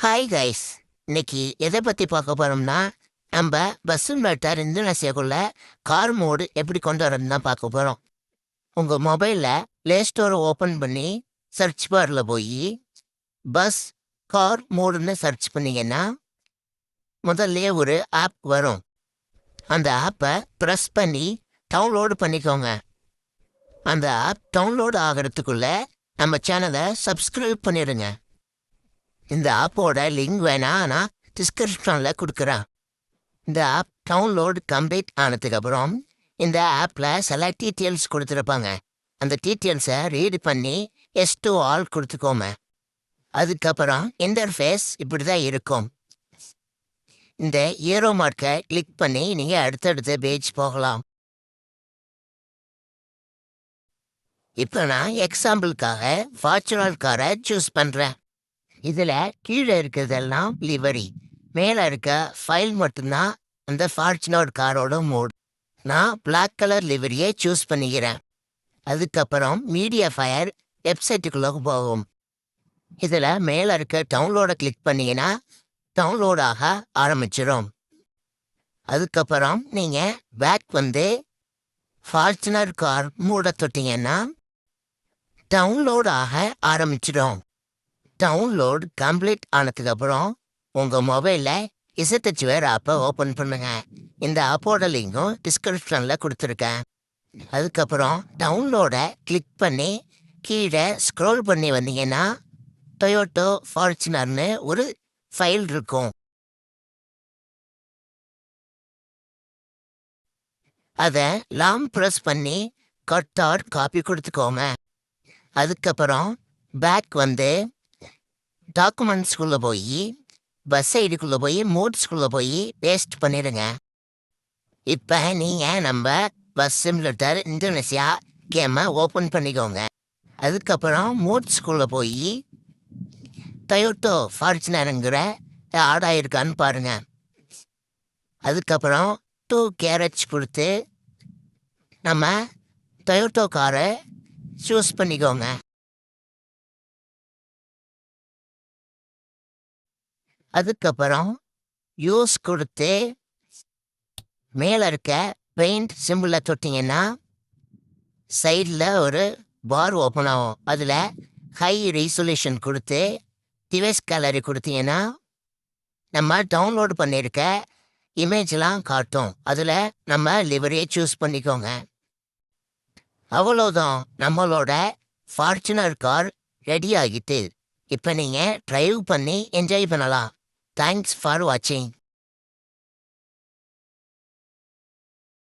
Hi guys. இன்னைக்கு எதை பற்றி பார்க்க போகிறோம்னா, நம்ம பஸ் சிமுலேட்டர் இந்தோனேசியாக்குள்ள கார் மோடு எப்படி கொண்டு வரதுன்னு தான் பார்க்க போகிறோம். உங்கள் மொபைலில் ப்ளே ஸ்டோரை ஓப்பன் பண்ணி சர்ச் பாரில் போய் பஸ் கார் மோடுன்னு சர்ச் பண்ணிங்கன்னா முதல்லையே ஒரு ஆப் வரும். அந்த ஆப்பை ப்ரெஸ் பண்ணி டவுன்லோடு பண்ணிக்கோங்க. அந்த ஆப் டவுன்லோடு ஆகிறதுக்குள்ளே நம்ம சேனலை சப்ஸ்கிரைப் பண்ணிடுங்க. இந்த ஆப்போட லிங்க் வேணா நான் டிஸ்கிரிப்ஷனில் கொடுக்குறேன். இந்த ஆப் டவுன்லோடு கம்ப்ளீட் ஆனதுக்கப்புறம் இந்த ஆப்பில் சில டீட்டெயில்ஸ் கொடுத்துருப்பாங்க. அந்த டீட்டெயில்ஸை ரீட் பண்ணி எஸ் டு ஆல் கொடுத்துக்கோங்க. அதுக்கப்புறம் இன்டர்ஃபேஸ் இப்படி தான் இருக்கும். இந்த ஏரோ மார்க்கை கிளிக் பண்ணி நீங்கள் அடுத்தடுத்த பேஜ் போகலாம். இப்போ நான் எக்ஸாம்பிளுக்காக ஃபார்ச்சுனர் காரை சூஸ் பண்ணுறேன். இதில் கீழே இருக்கிறதெல்லாம் லிவரி, மேலே இருக்க ஃபைல் மட்டும்தான் அந்த ஃபார்ச்சுனர் காரோட மோட். நான் பிளாக் கலர் லிவரியை சூஸ் பண்ணிக்கிறேன். அதுக்கப்புறம் மீடியா ஃபயர் வெப்சைட்டுக்குள்ளே போகும். இதில் மேலே இருக்க டவுன்லோடை கிளிக் பண்ணிங்கன்னா டவுன்லோடாக ஆரம்பிச்சிடும். அதுக்கப்புறம் நீங்கள் பேக் வந்து ஃபார்ச்சுனர் கார் மூட தொட்டிங்கன்னா டவுன்லோடாக ஆரம்பிச்சிடும். டவுன்லோட் கம்ப்ளீட் ஆனதுக்கப்புறம் உங்கள் மொபைலில் இசட்டச்சுவேர் ஆப்பை ஓப்பன் பண்ணுங்க. இந்த ஆப்போட லிங்கும் டிஸ்கிரிப்ஷனில் கொடுத்துருக்கேன். அதுக்கப்புறம் டவுன்லோடை கிளிக் பண்ணி கீழே ஸ்க்ரோல் பண்ணி வந்தீங்கன்னா டொயோட்டோ ஃபார்ச்சுனர்னு ஒரு ஃபைல் இருக்கும். அதை லாங் ப்ரெஸ் பண்ணி கட் ஆர் காப்பி கொடுத்துக்கோங்க. அதுக்கப்புறம் பேக் வந்து டாக்குமெண்ட்ஸ்குள்ளே போய் பஸ் ஐடிக்குள்ளே போய் மோட்ஸ்குள்ளே போய் பேஸ்ட் பண்ணிடுங்க. இப்போ நீங்கள் நம்ம பஸ் சிமுலேட்டர் இந்தோனேசியா கேமை ஓப்பன் பண்ணிக்கோங்க. அதுக்கப்புறம் மோட்ஸ்குள்ளே போய் டொயோட்டோ ஃபார்ச்சுனருங்கிற ஆட் ஆகிருக்கான்னு பாருங்கள். அதுக்கப்புறம் 2 கேரட்ஸ் கொடுத்து நம்ம டொயோட்டோ காரை சூஸ் பண்ணிக்கோங்க. அதுக்கப்புறம் யூஸ் கொடுத்து மேலே இருக்க பெயிண்ட் சிம்பிளை தொட்டிங்கன்னா சைடில் ஒரு பார் ஓப்பன் ஆகும். அதில் ஹை ரெசல்யூஷன் கொடுத்து டிவைஸ் கேலரி கொடுத்தீங்கன்னா நம்ம டவுன்லோடு பண்ணியிருக்க இமேஜெலாம் காட்டும். அதில் நம்ம லிவரியை சூஸ் பண்ணிக்கோங்க. அவ்வளோதான், நம்மளோட ஃபார்ச்சுனர் கார் ரெடி ஆகிட்டு. இப்போ நீங்கள் ட்ரைவ் பண்ணி என்ஜாய் பண்ணலாம். தேங்க்ஸ் ஃபார் வாட்சிங்.